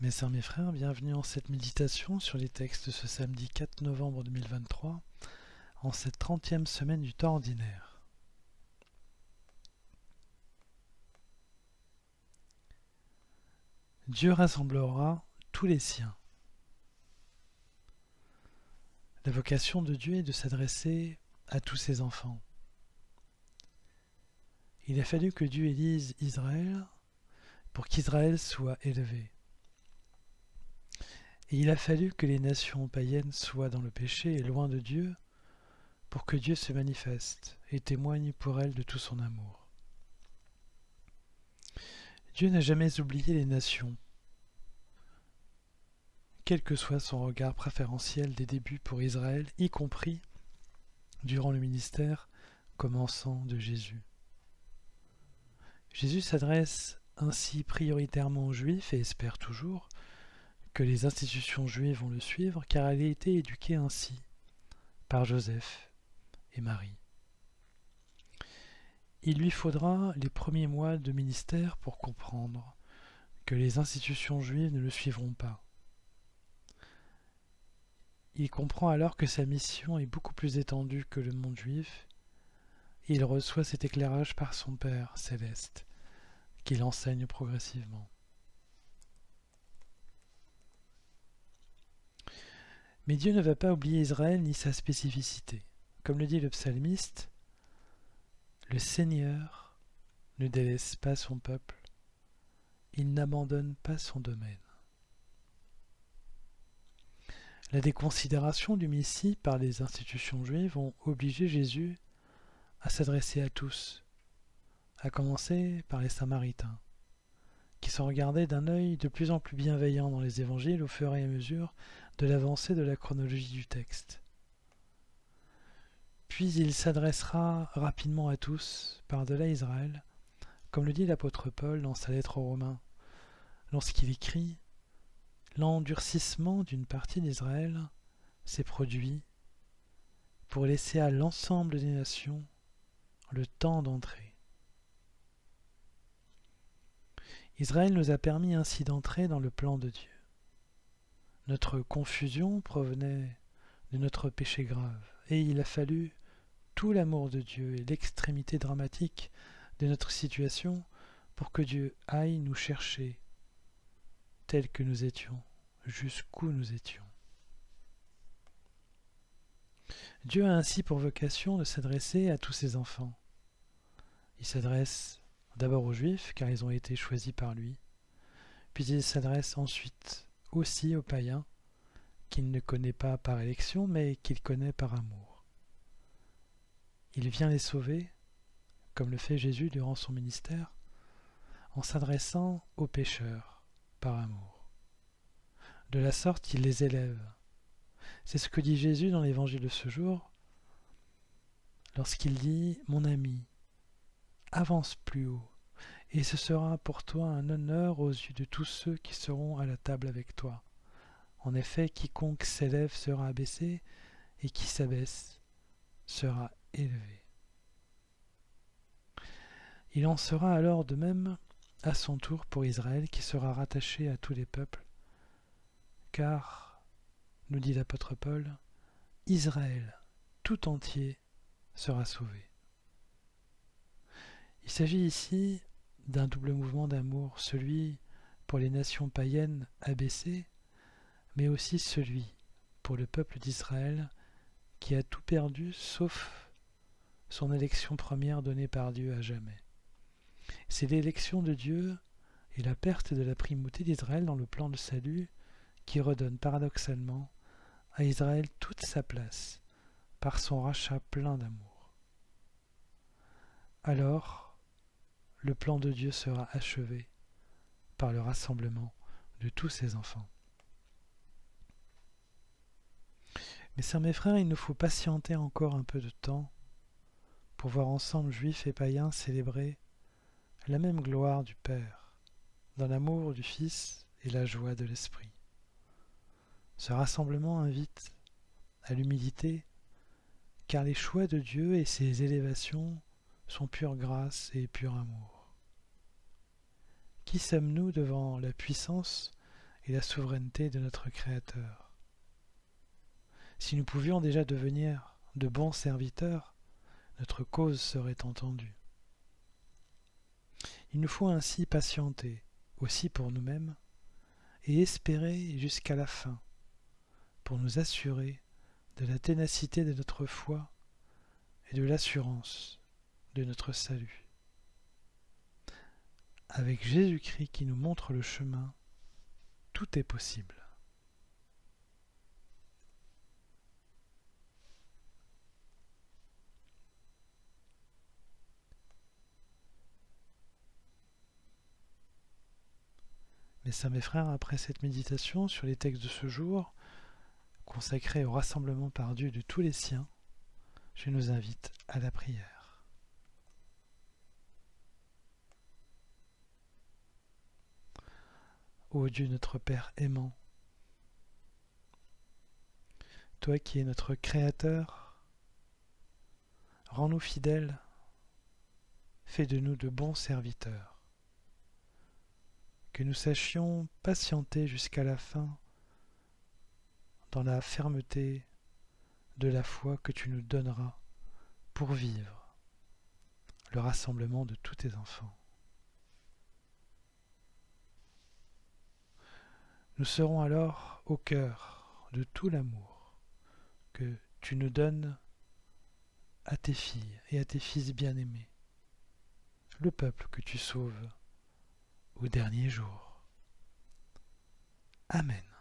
Mes sœurs, mes frères, bienvenue en cette méditation sur les textes de ce samedi 4 novembre 2023, en cette 30e semaine du temps ordinaire. Dieu rassemblera tous les siens. La vocation de Dieu est de s'adresser à tous ses enfants. Il a fallu que Dieu élise Israël pour qu'Israël soit élevé. Et il a fallu que les nations païennes soient dans le péché et loin de Dieu pour que Dieu se manifeste et témoigne pour elles de tout son amour. Dieu n'a jamais oublié les nations, quel que soit son regard préférentiel des débuts pour Israël, y compris durant le ministère commençant de Jésus. Jésus s'adresse ainsi prioritairement aux Juifs et espère toujours que les institutions juives vont le suivre, car elle a été éduquée ainsi par Joseph et Marie. Il lui faudra les premiers mois de ministère pour comprendre que les institutions juives ne le suivront pas. Il comprend alors que sa mission est beaucoup plus étendue que le monde juif, et il reçoit cet éclairage par son Père céleste, qui l'enseigne progressivement. Mais Dieu ne va pas oublier Israël ni sa spécificité. Comme le dit le psalmiste, le Seigneur ne délaisse pas son peuple, il n'abandonne pas son domaine. La déconsidération du Messie par les institutions juives ont obligé Jésus à s'adresser à tous, à commencer par les Samaritains, qui sont regardés d'un œil de plus en plus bienveillant dans les évangiles au fur et à mesure de l'avancée de la chronologie du texte. Puis il s'adressera rapidement à tous, par-delà Israël, comme le dit l'apôtre Paul dans sa lettre aux Romains, lorsqu'il écrit « L'endurcissement d'une partie d'Israël s'est produit pour laisser à l'ensemble des nations le temps d'entrer. » Israël nous a permis ainsi d'entrer dans le plan de Dieu. Notre confusion provenait de notre péché grave, et il a fallu tout l'amour de Dieu et l'extrémité dramatique de notre situation pour que Dieu aille nous chercher tels que nous étions, jusqu'où nous étions. Dieu a ainsi pour vocation de s'adresser à tous ses enfants. Il s'adresse d'abord aux Juifs, car ils ont été choisis par lui, puis il s'adresse ensuite aussi aux païens, qu'il ne connaît pas par élection, mais qu'il connaît par amour. Il vient les sauver, comme le fait Jésus durant son ministère, en s'adressant aux pécheurs par amour. De la sorte, il les élève. C'est ce que dit Jésus dans l'évangile de ce jour, lorsqu'il dit « Mon ami, avance plus haut, et ce sera pour toi un honneur aux yeux de tous ceux qui seront à la table avec toi. En effet, quiconque s'élève sera abaissé, et qui s'abaisse sera élevé. » Il en sera alors de même à son tour pour Israël, qui sera rattaché à tous les peuples, car, nous dit l'apôtre Paul, Israël tout entier sera sauvé. Il s'agit ici d'un double mouvement d'amour, celui pour les nations païennes abaissées, mais aussi celui pour le peuple d'Israël qui a tout perdu sauf son élection première donnée par Dieu à jamais. C'est l'élection de Dieu et la perte de la primauté d'Israël dans le plan de salut qui redonne paradoxalement à Israël toute sa place par son rachat plein d'amour. Alors, le plan de Dieu sera achevé par le rassemblement de tous ses enfants. Mes sœurs, mes frères, il nous faut patienter encore un peu de temps pour voir ensemble juifs et païens célébrer la même gloire du Père, dans l'amour du Fils et la joie de l'Esprit. Ce rassemblement invite à l'humilité, car les choix de Dieu et ses élévations sont pure grâce et pur amour. Qui sommes-nous devant la puissance et la souveraineté de notre Créateur. Si nous pouvions déjà devenir de bons serviteurs, notre cause serait entendue. Il nous faut ainsi patienter, aussi pour nous-mêmes, et espérer jusqu'à la fin, pour nous assurer de la ténacité de notre foi et de l'assurance de notre salut. Avec Jésus-Christ qui nous montre le chemin, tout est possible. Mes sœurs, mes frères, après cette méditation sur les textes de ce jour, consacrés au rassemblement par Dieu de tous les siens, je nous invite à la prière. Ô Dieu notre Père aimant, toi qui es notre Créateur, rends-nous fidèles, fais de nous de bons serviteurs, que nous sachions patienter jusqu'à la fin dans la fermeté de la foi que tu nous donneras pour vivre le rassemblement de tous tes enfants. Nous serons alors au cœur de tout l'amour que tu nous donnes à tes filles et à tes fils bien-aimés, le peuple que tu sauves au dernier jour. Amen.